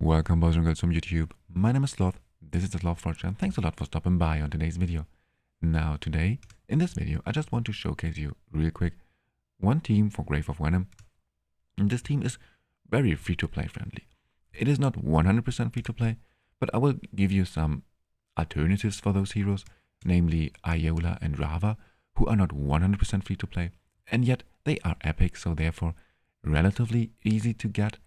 Welcome boys and girls from YouTube. My name is Sloth, this is the Sloth Forge, and thanks a lot for stopping by on today's video. Now today, in this video, I just want to showcase you real quick one team for Grave of Venom. And this team is very free-to-play friendly. It is not 100% free-to-play, but I will give you some alternatives for those heroes, namely Iola and Rava, who are not 100% free-to-play, and yet they are epic, so therefore relatively easy to get.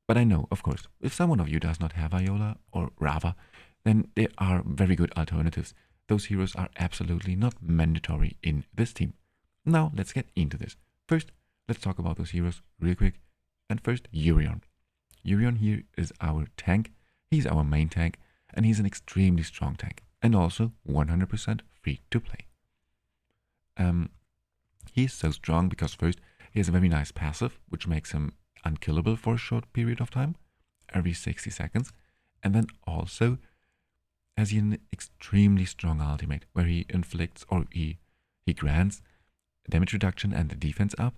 But I know, of course, if someone of you does not have Iola or Rava, then there are very good alternatives. Those heroes are absolutely not mandatory in this team. Now, let's get into this. First, let's talk about those heroes real quick. And first, Urion. Urion here is our tank. He's our main tank, and he's an extremely strong tank, and also 100% free to play. He's so strong because first, he has a very nice passive, which makes him unkillable for a short period of time, every 60 seconds, and then also has an extremely strong ultimate where he inflicts or he grants damage reduction and the defense up,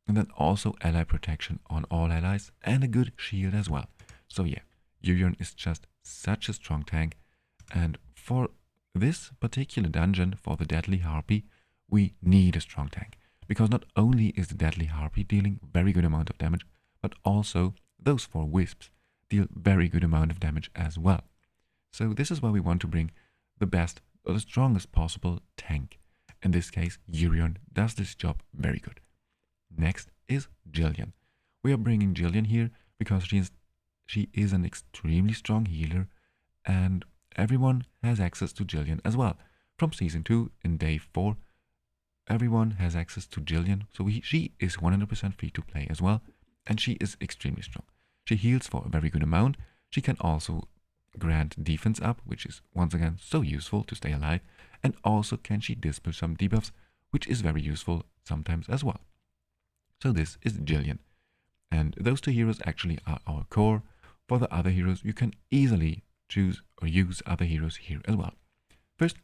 and then also ally protection on all allies and a good shield as well. So yeah, Urion is just such a strong tank, and for this particular dungeon, for the Deadly Harpy, we need a strong tank, because not only is the Deadly Harpy dealing very good amount of damage, but also those 4 wisps deal very good amount of damage as well. So this is why we want to bring the best or the strongest possible tank. In this case, Urion does this job very good. Next is Jillian. We are bringing Jillian here because she is an extremely strong healer, and everyone has access to Jillian as well. From Season 2 in Day 4, everyone has access to Jillian, so she is 100% free to play as well. And she is extremely strong. She heals for a very good amount. She can also grant defense up, which is once again so useful to stay alive. And also can she dispel some debuffs, which is very useful sometimes as well. So this is Jillian. And those 2 heroes actually are our core. For the other heroes, you can easily choose or use other heroes here as well. First,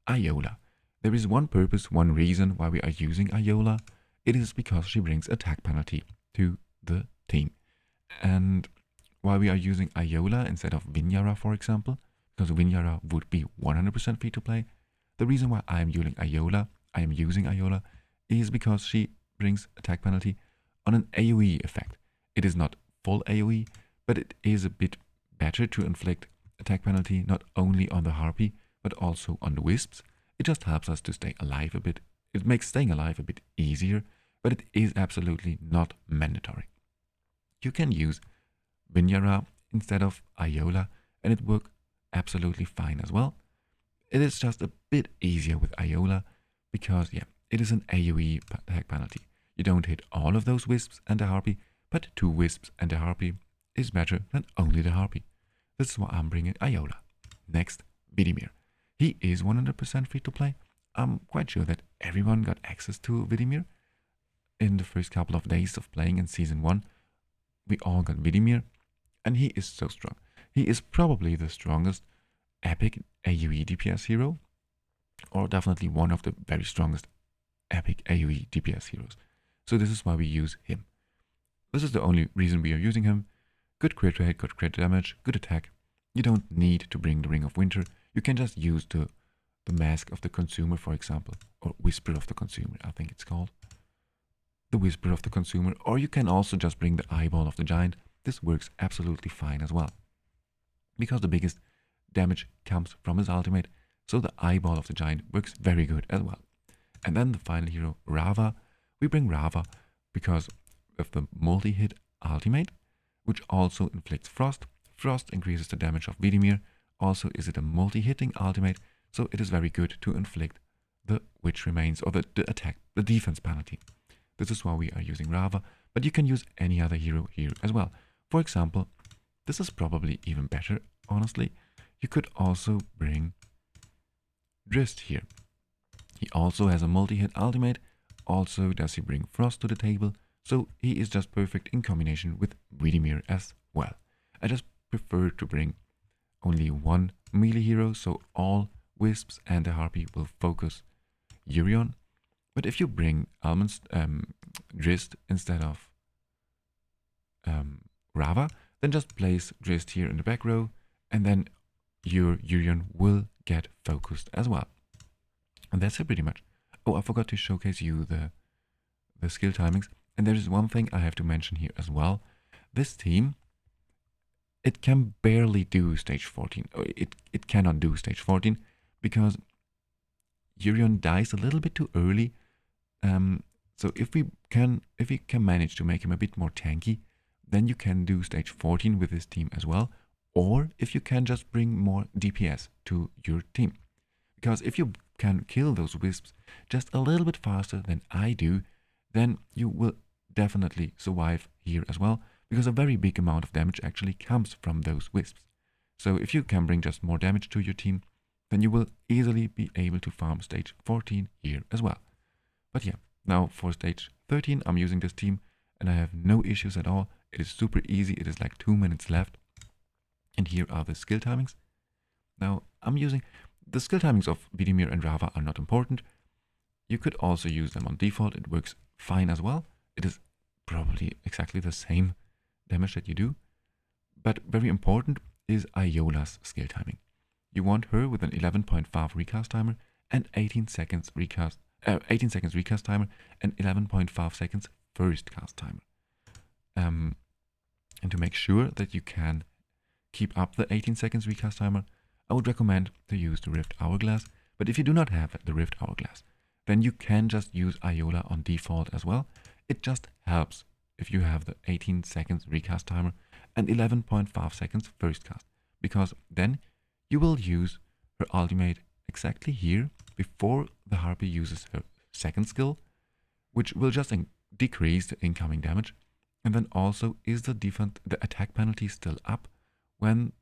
Iola. There is one purpose, one reason why we are using Iola. It is because she brings attack penalty to the team. And why we are using Iola instead of Vinyara, for example, because Vinyara would be 100% free to play. The reason why I am using Iola is because she brings attack penalty on an AoE effect. It is not full AoE, but it is a bit better to inflict attack penalty not only on the Harpy, but also on the Wisps. It just helps us to stay alive a bit. It makes staying alive a bit easier, but it is absolutely not mandatory. You can use Vinyara instead of Iola, and it works absolutely fine as well. It is just a bit easier with Iola because, yeah, it is an AoE attack penalty. You don't hit all of those Wisps and the Harpy, but 2 Wisps and the Harpy is better than only the Harpy. This is why I'm bringing Iola. Next, Vidimir. He is 100% free to play. I'm quite sure that everyone got access to Vidimir in the first couple of days of playing in Season 1. We all got Vidimir, and he is so strong. He is probably the strongest epic AoE DPS hero, or definitely one of the very strongest epic AoE DPS heroes. So this is why we use him. This is the only reason we are using him. Good crit rate, good crit damage, good attack. You don't need to bring the Ring of Winter. You can just use the Mask of the Consumer, for example, or Whisper of the Consumer, I think it's called. The Whisper of the Consumer, or you can also just bring the Eyeball of the Giant. This works absolutely fine as well, because the biggest damage comes from his ultimate, so the Eyeball of the Giant works very good as well. And then the final hero, Rava. We bring Rava because of the multi-hit ultimate, which also inflicts Frost. Frost increases the damage of Vidimir. Also is it a multi-hitting ultimate, so it is very good to inflict the Which Remains, or the attack, the defense penalty. This is why we are using Rava, but you can use any other hero here as well. For example, this is probably even better, honestly. You could also bring Drist here. He also has a multi-hit ultimate. Also does he bring Frost to the table, so he is just perfect in combination with Vidimir as well. I just prefer to bring only one melee hero, so all Wisps and the Harpy will focus Urion. But if you bring Drist instead of Rava, then just place Drizzt here in the back row, and then your Urion will get focused as well. And that's it pretty much. Oh, I forgot to showcase you the skill timings. And there is one thing I have to mention here as well. This team, it can barely do stage 14. It cannot do stage 14 because Urion dies a little bit too early. So if we can manage to make him a bit more tanky, then you can do stage 14 with this team as well. Or if you can just bring more DPS to your team. Because if you can kill those wisps just a little bit faster than I do, then you will definitely survive here as well, because a very big amount of damage actually comes from those wisps. So if you can bring just more damage to your team, then you will easily be able to farm stage 14 here as well. But yeah, now for stage 13 I'm using this team and I have no issues at all. It is super easy, it is like 2 minutes left. And here are the skill timings. Now I'm using the skill timings of Vidimir and Rava are not important. You could also use them on default, it works fine as well. It is probably exactly the same damage that you do. But very important is Iola's skill timing. You want her with an 11.5 recast timer and 18 seconds recast timer and 11.5 seconds first cast timer. And to make sure that you can keep up the 18 seconds recast timer, I would recommend to use the Rift Hourglass. But if you do not have the Rift Hourglass, then you can just use Iola on default as well. It just helps if you have the 18 seconds recast timer and 11.5 seconds first cast, because then you will use her ultimate exactly here before the Harpy uses her second skill, which will just decrease the incoming damage. And then also is the attack penalty still up when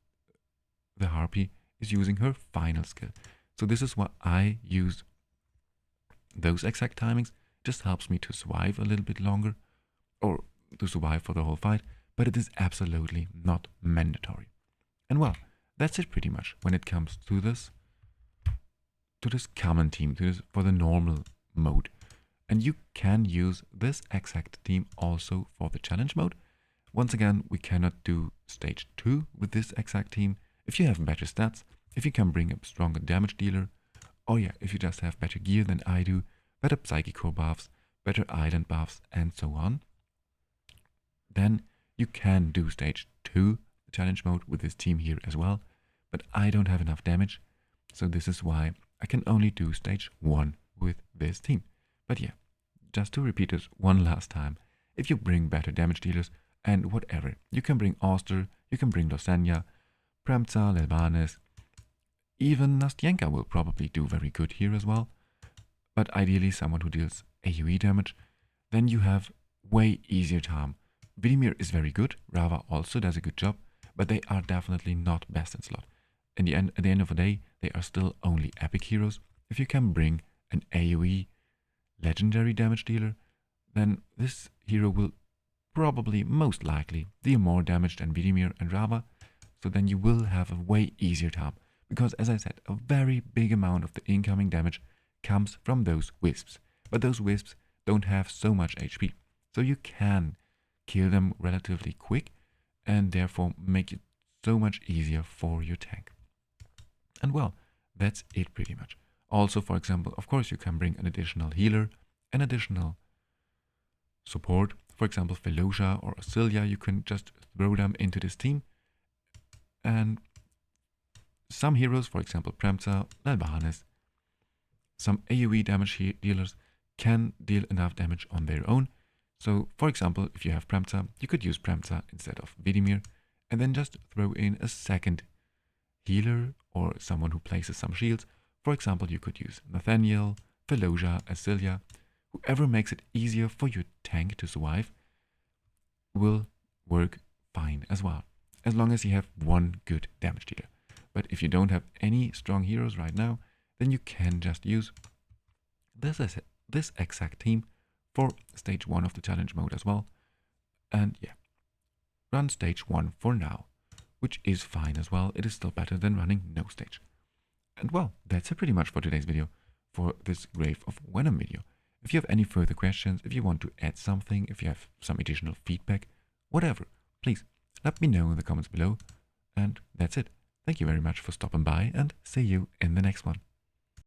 the Harpy is using her final skill. So this is why I use those exact timings. Just helps me to survive a little bit longer, or to survive for the whole fight, but it is absolutely not mandatory. And well, that's it pretty much when it comes to this common team, for the normal mode. And you can use this exact team also for the challenge mode. Once again, we cannot do stage 2 with this exact team. If you have better stats, if you can bring a stronger damage dealer, or yeah, if you just have better gear than I do, better Psychic Core buffs, better Island buffs, and so on, then you can do stage 2, the challenge mode, with this team here as well. But I don't have enough damage, so this is why I can only do stage 1 with this team. But yeah, just to repeat this one last time, if you bring better damage dealers and whatever, you can bring Auster, you can bring Losenya, Premza, Lelvanes, even Nastyenka will probably do very good here as well. But ideally someone who deals AoE damage, then you have way easier time. Vidimir is very good, Rava also does a good job, but they are definitely not best in slot. At the end of the day, they are still only epic heroes. If you can bring an AoE legendary damage dealer, then this hero will probably most likely deal more damage than Vidimir and Rava, so then you will have a way easier time, because as I said, a very big amount of the incoming damage comes from those wisps, but those wisps don't have so much HP, so you can kill them relatively quick and therefore make it so much easier for your tank. And well, that's it pretty much. Also, for example, of course you can bring an additional healer, an additional support, for example Felocia or Cilia. You can just throw them into this team, and some heroes, for example Premza, Nalbahanes, some AoE damage dealers can deal enough damage on their own. So for example, if you have Premza, you could use Premza instead of Vidimir, and then just throw in a second healer or someone who places some shields. For example, you could use Nathaniel, Felocia, Cilia. Whoever makes it easier for your tank to survive will work fine as well, as long as you have one good damage dealer. But if you don't have any strong heroes right now, then you can just use this exact team for stage 1 of the challenge mode as well. And yeah, run stage 1 for now, which is fine as well. It is still better than running no stage. And well, that's it pretty much for today's video, for this Grave of Venom video. If you have any further questions, if you want to add something, if you have some additional feedback, whatever, please let me know in the comments below. And that's it. Thank you very much for stopping by, and see you in the next one.